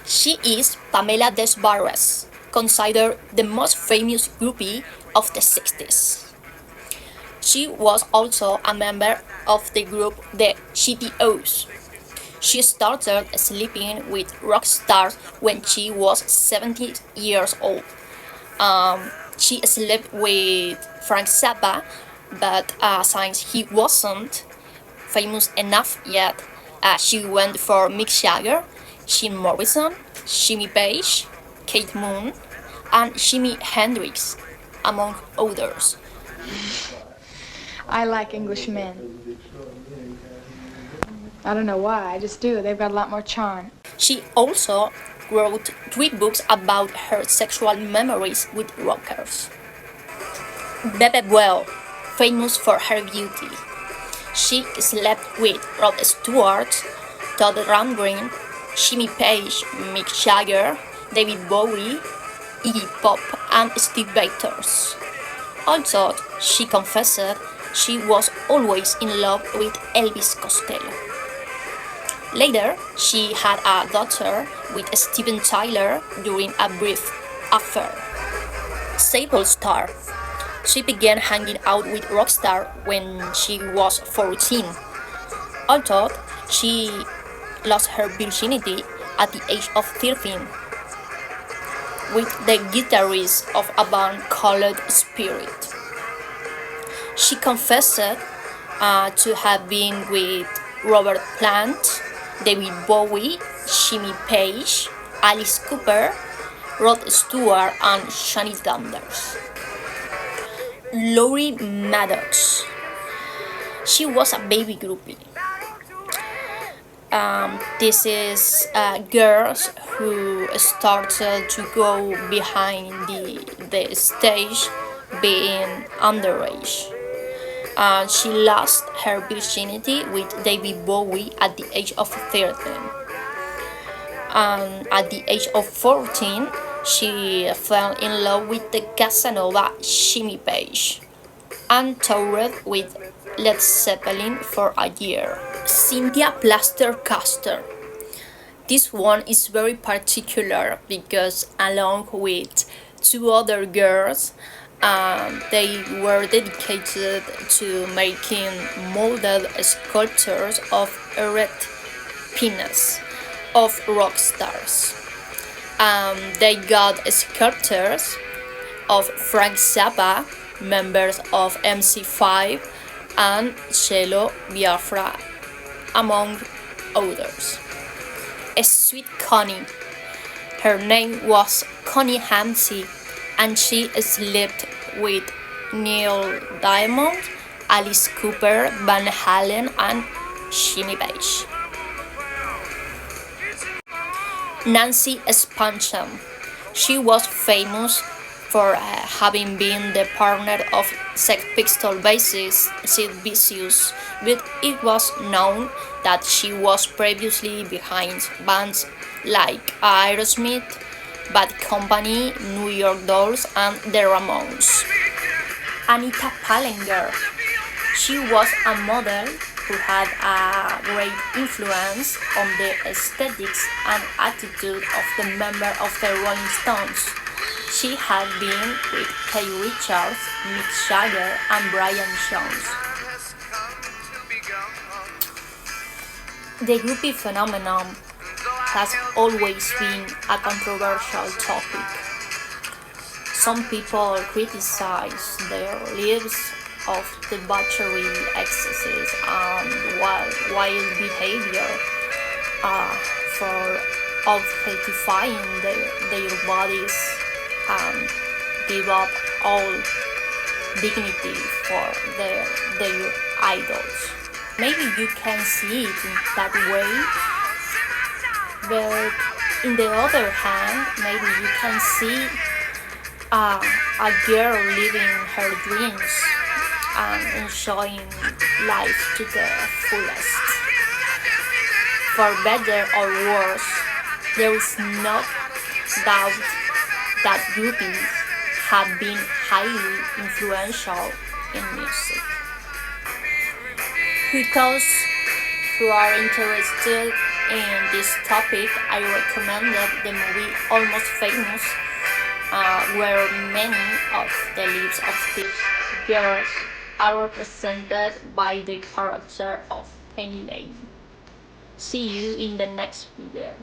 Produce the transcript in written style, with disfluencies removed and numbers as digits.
She is Pamela Des Barres, considered the most famous groupie of the 60s. She was also a member of the group the GTOs. She started sleeping with rock stars when she was 17 years old. She slept with Frank Zappa, but since he wasn't famous enough yet, she went for Mick Jagger, Jim Morrison, Jimmy Page, Kate Moon, and Jimi Hendrix, among others. I like English men. I don't know why, I just do. They've got a lot more charm. She also wrote 3 books about her sexual memories with rockers. Bebe Buell, famous for her beauty. She slept with Rod Stewart, Todd Rundgren, Jimmy Page, Mick Jagger, David Bowie, Iggy Pop, and Steve Bators. Although she confessed she was always in love with Elvis Costello. Later, she had a daughter with Steven Tyler during a brief affair. Sable Star. She began hanging out with Rockstar when she was 14. Although she lost her virginity at the age of 13 with the guitarist of a band called Spirit. She confessed to have been with Robert Plant, David Bowie, Jimmy Page, Alice Cooper, Rod Stewart, and Shani Dunders. Laurie Maddox. She was a baby groupie. This is girls who started to go behind the stage being underage. She lost her virginity with David Bowie at the age of 13. At the age of 14, she fell in love with the Casanova Jimmy Page and toured with Led Zeppelin for a year. Cynthia Plaster Caster. This one is very particular because, along with 2 other girls, they were dedicated to making molded sculptures of erect penis of rock stars. They got sculptures of Frank Zappa, members of MC5, and Cello Biafra, among others. Sweet Connie. Her name was Connie Hamsey, and she slept with Neil Diamond, Alice Cooper, Van Halen, and Jimmy Page. Nancy Spansham. She was famous for having been the partner of Sex Pistols bassist Sid Vicious, but it was known that she was previously behind bands like Aerosmith, Bad Company, New York Dolls, and The Ramones. Anita Pallinger. She was a model who had a great influence on the aesthetics and attitude of the members of the Rolling Stones. She had been with Kay Richards, Mick Jagger, and Brian Jones. The groupie phenomenon has always been a controversial topic. Some people criticize their lives of debauchery, excesses, and wild behavior for objectifying their bodies and give up all dignity for their idols. Maybe you can see it in that way, but in the other hand, maybe you can see a girl living her dreams and enjoying life to the fullest. For better or worse, there is no doubt that groupies have been highly influential in music. Because who are interested in this topic, I recommended the movie Almost Famous, where many of the lives of these girls are represented by the character of Penny Lane. See you in the next video.